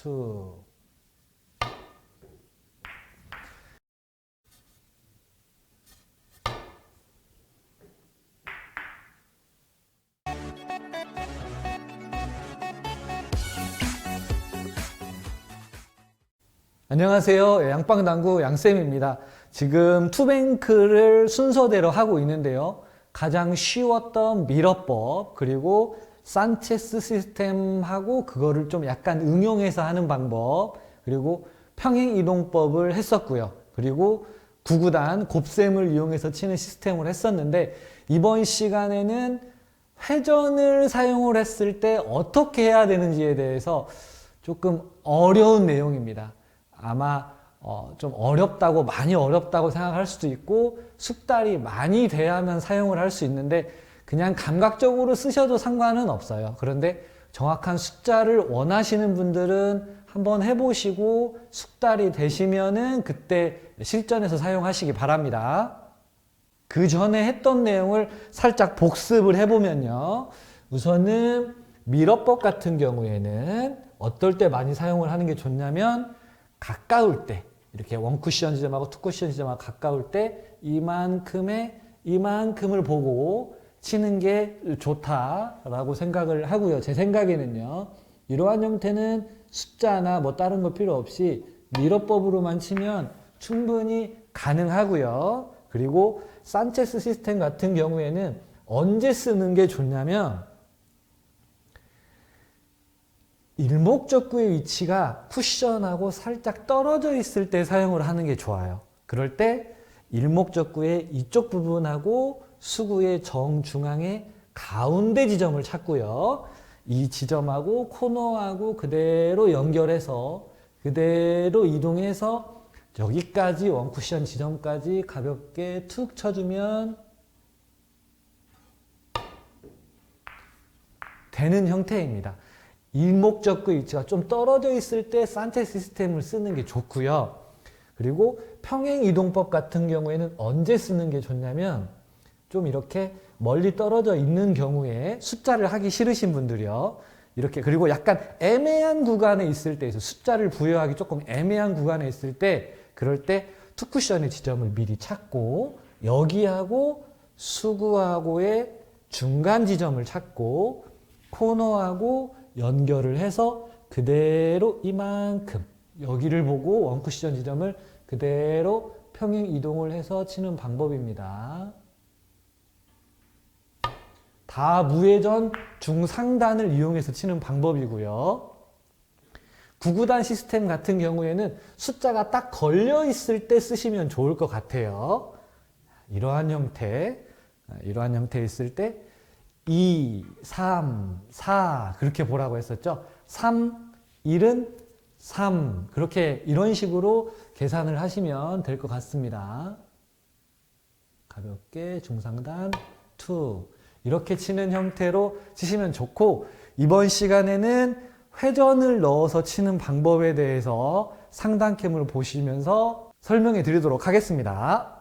2. 안녕하세요. 양빵당구 양쌤입니다. 지금 투뱅크를 순서대로 하고 있는데요. 가장 쉬웠던 밀어법, 그리고 산체스 시스템하고 그거를 좀 약간 응용해서 하는 방법, 그리고 평행이동법을 했었고요. 그리고 구구단 곱셈을 이용해서 치는 시스템을 했었는데, 이번 시간에는 회전을 사용을 했을 때 어떻게 해야 되는지에 대해서 조금 어려운 내용입니다. 아마 좀 어렵다고, 많이 어렵다고 생각할 수도 있고, 숙달이 많이 돼야만 사용을 할 수 있는데 그냥 감각적으로 쓰셔도 상관은 없어요. 그런데 정확한 숫자를 원하시는 분들은 한번 해보시고 숙달이 되시면은 그때 실전에서 사용하시기 바랍니다. 그 전에 했던 내용을 살짝 복습을 해보면요. 우선은 밀어법 같은 경우에는 어떨 때 많이 사용을 하는 게 좋냐면, 가까울 때, 이렇게 원쿠션 지점하고 투쿠션 지점하고 가까울 때 이만큼을 보고 치는 게 좋다라고 생각을 하고요. 제 생각에는요, 이러한 형태는 숫자나 뭐 다른 거 필요 없이 밀어법으로만 치면 충분히 가능하고요. 그리고 산체스 시스템 같은 경우에는 언제 쓰는 게 좋냐면, 일목적구의 위치가 쿠션하고 살짝 떨어져 있을 때 사용을 하는 게 좋아요. 그럴 때 일목적구의 이쪽 부분하고 수구의 정중앙의 가운데 지점을 찾고요. 이 지점하고 코너하고 그대로 연결해서 그대로 이동해서 여기까지 원쿠션 지점까지 가볍게 툭 쳐주면 되는 형태입니다. 일목적구 위치가 좀 떨어져 있을 때 산체스 시스템을 쓰는 게 좋고요. 그리고 평행이동법 같은 경우에는 언제 쓰는 게 좋냐면, 좀 이렇게 멀리 떨어져 있는 경우에 숫자를 하기 싫으신 분들이요. 이렇게, 그리고 약간 애매한 구간에 있을 때, 숫자를 부여하기 조금 애매한 구간에 있을 때, 그럴 때 투쿠션의 지점을 미리 찾고, 여기하고 수구하고의 중간 지점을 찾고, 코너하고 연결을 해서 그대로 이만큼, 여기를 보고 원쿠션 지점을 그대로 평행 이동을 해서 치는 방법입니다. 다 무회전 중상단을 이용해서 치는 방법이고요. 구구단 시스템 같은 경우에는 숫자가 딱 걸려 있을 때 쓰시면 좋을 것 같아요. 이러한 형태 있을 때 2, 3, 4 그렇게 보라고 했었죠. 3, 1은 3 그렇게 이런 식으로 계산을 하시면 될 것 같습니다. 가볍게 중상단 2 이렇게 치는 형태로 치시면 좋고, 이번 시간에는 회전을 넣어서 치는 방법에 대해서 상단캠을 보시면서 설명해 드리도록 하겠습니다.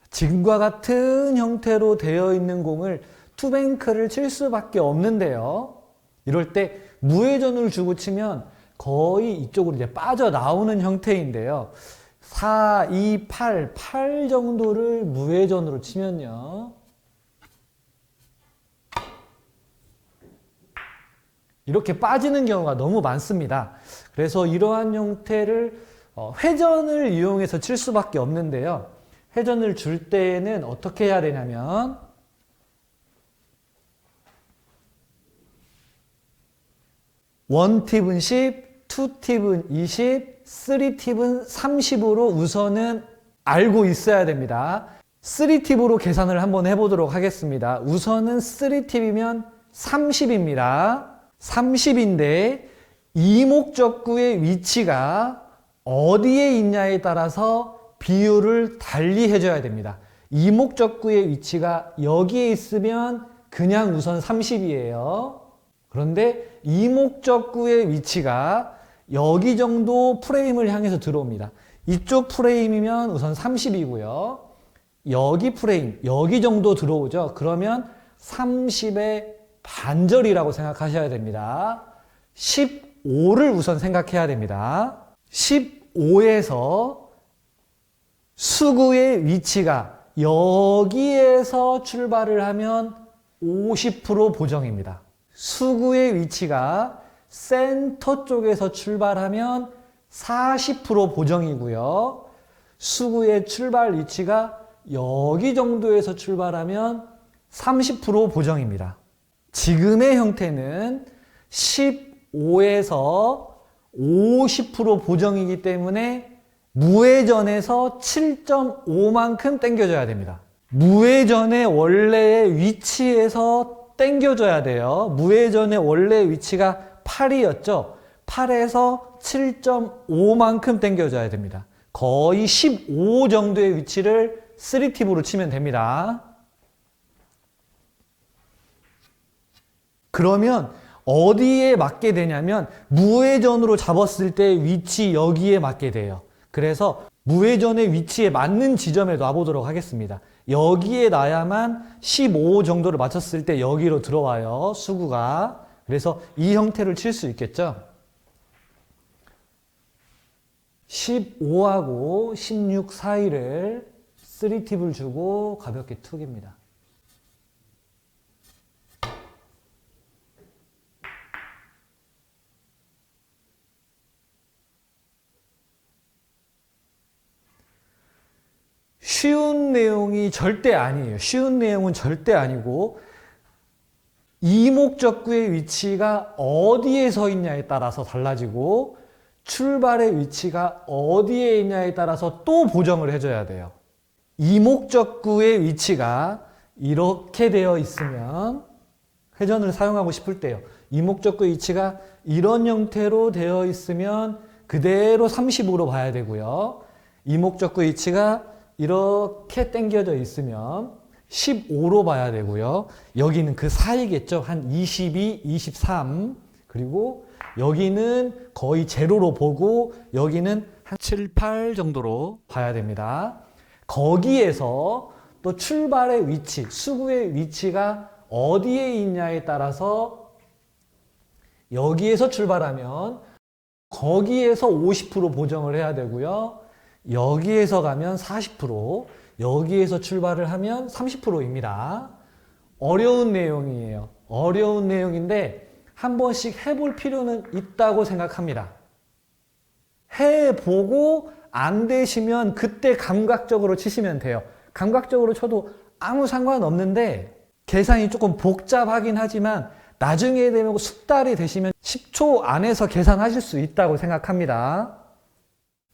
지금과 같은 형태로 되어 있는 공을 투뱅크를 칠 수밖에 없는데요. 이럴 때 무회전을 주고 치면 거의 이쪽으로 이제 빠져나오는 형태인데요. 4, 2, 8 정도를 무회전으로 치면요. 이렇게 빠지는 경우가 너무 많습니다. 그래서 이러한 형태를 회전을 이용해서 칠 수밖에 없는데요. 회전을 줄 때에는 어떻게 해야 되냐면, 원팁은 10, 투팁은 20, 쓰리팁은 30으로 우선은 알고 있어야 됩니다. 쓰리팁으로 계산을 한번 해보도록 하겠습니다. 우선은 쓰리팁이면 30입니다. 30인데 이목적구의 위치가 어디에 있냐에 따라서 비율을 달리 해줘야 됩니다. 이목적구의 위치가 여기에 있으면 그냥 우선 30이에요. 그런데 이목적구의 위치가 여기 정도 프레임을 향해서 들어옵니다. 이쪽 프레임이면 우선 30이고요. 여기 프레임, 여기 정도 들어오죠. 그러면 30의 반절이라고 생각하셔야 됩니다. 15를 우선 생각해야 됩니다. 15에서 수구의 위치가 여기에서 출발을 하면 50% 보정입니다. 수구의 위치가 센터 쪽에서 출발하면 40% 보정이고요. 수구의 출발 위치가 여기 정도에서 출발하면 30% 보정입니다. 지금의 형태는 15에서 50% 보정이기 때문에 무회전에서 7.5만큼 당겨줘야 됩니다. 무회전의 원래의 위치에서 당겨줘야 돼요. 무회전의 원래 위치가 8이었죠. 8에서 7.5만큼 당겨줘야 됩니다. 거의 15 정도의 위치를 3팁으로 치면 됩니다. 그러면 어디에 맞게 되냐면 무회전으로 잡았을 때 위치 여기에 맞게 돼요. 그래서 무회전의 위치에 맞는 지점에 놔보도록 하겠습니다. 여기에 놔야만 15 정도를 맞췄을 때 여기로 들어와요. 수구가. 그래서 이 형태를 칠 수 있겠죠. 15하고 16 사이를 3팁을 주고 가볍게 툭입니다. 쉬운 내용이 절대 아니에요. 쉬운 내용은 절대 아니고 이목적구의 위치가 어디에 서 있냐에 따라서 달라지고 출발의 위치가 어디에 있냐에 따라서 또 보정을 해줘야 돼요. 이목적구의 위치가 이렇게 되어 있으면 회전을 사용하고 싶을 때요. 이목적구의 위치가 이런 형태로 되어 있으면 그대로 35로 봐야 되고요. 이목적구의 위치가 이렇게 당겨져 있으면 15로 봐야 되고요. 여기는 그 사이겠죠. 한 22, 23. 그리고 여기는 거의 제로로 보고 여기는 한 7, 8 정도로 봐야 됩니다. 거기에서 또 출발의 위치, 수구의 위치가 어디에 있냐에 따라서 여기에서 출발하면 거기에서 50% 보정을 해야 되고요. 여기에서 가면 40%, 여기에서 출발을 하면 30%입니다. 어려운 내용이에요. 어려운 내용인데 한 번씩 해볼 필요는 있다고 생각합니다. 해보고 안 되시면 그때 감각적으로 치시면 돼요. 감각적으로 쳐도 아무 상관없는데 계산이 조금 복잡하긴 하지만 나중에 되면 숙달이 되시면 10초 안에서 계산하실 수 있다고 생각합니다.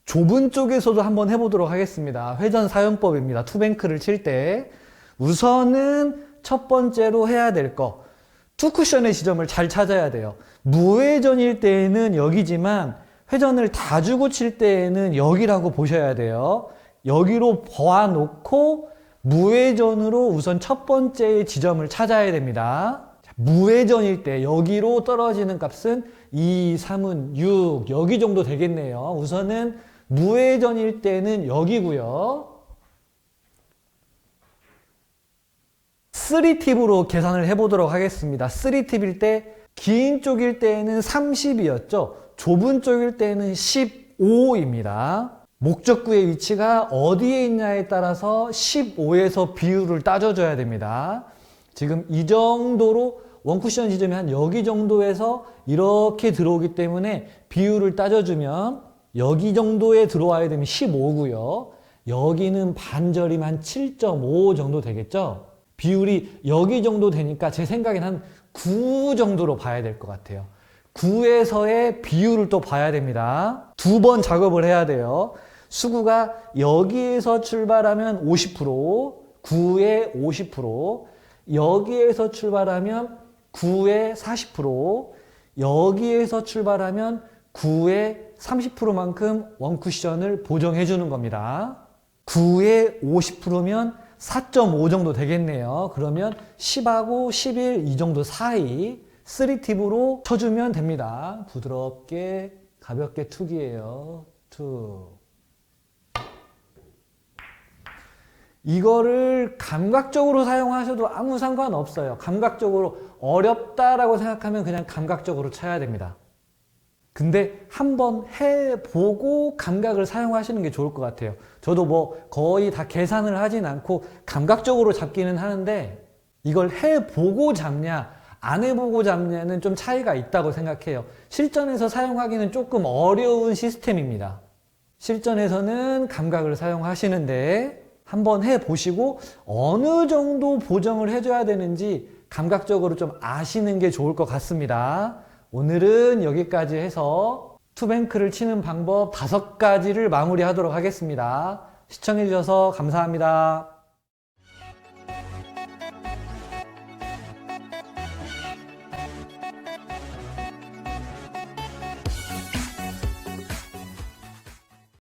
좁은 쪽에서도 한번 해보도록 하겠습니다. 회전 사용법입니다. 투뱅크를 칠 때 우선은 첫 번째로 해야 될 거, 투쿠션의 지점을 잘 찾아야 돼요. 무회전일 때에는 여기지만 회전을 다 주고 칠 때에는 여기라고 보셔야 돼요. 여기로 보아놓고 무회전으로 우선 첫 번째의 지점을 찾아야 됩니다. 무회전일 때 여기로 떨어지는 값은 2, 3은 6 여기 정도 되겠네요. 우선은 무회전일 때는 여기고요. 3팁으로 계산을 해보도록 하겠습니다. 3팁일 때 긴 쪽일 때는 30이었죠. 좁은 쪽일 때는 15입니다. 목적구의 위치가 어디에 있냐에 따라서 15에서 비율을 따져줘야 됩니다. 지금 이 정도로 원쿠션 지점이 한 여기 정도에서 이렇게 들어오기 때문에 비율을 따져주면 여기 정도에 들어와야 되면 15고요. 여기는 반절이면 한 7.5 정도 되겠죠. 비율이 여기 정도 되니까 제 생각엔 한 9 정도로 봐야 될 것 같아요. 9에서의 비율을 또 봐야 됩니다. 두 번 작업을 해야 돼요. 수구가 여기에서 출발하면 50%, 9에 50%, 여기에서 출발하면 9에 40%, 여기에서 출발하면 9에 30%만큼 원쿠션을 보정해 주는 겁니다. 9에 50%면 4.5 정도 되겠네요. 그러면 10하고 11 이 정도 사이 3팁으로 쳐주면 됩니다. 부드럽게 가볍게 툭이에요. 툭. 이거를 감각적으로 사용하셔도 아무 상관없어요. 감각적으로 어렵다라고 생각하면 그냥 감각적으로 쳐야 됩니다. 근데 한번 해보고 감각을 사용하시는 게 좋을 것 같아요. 저도 뭐 거의 다 계산을 하진 않고 감각적으로 잡기는 하는데 이걸 해보고 잡냐 안 해보고 잡냐는 좀 차이가 있다고 생각해요. 실전에서 사용하기는 조금 어려운 시스템입니다. 실전에서는 감각을 사용하시는데 한번 해보시고 어느 정도 보정을 해줘야 되는지 감각적으로 좀 아시는 게 좋을 것 같습니다. 오늘은 여기까지 해서 투뱅크를 치는 방법 5가지를 마무리하도록 하겠습니다. 시청해주셔서 감사합니다.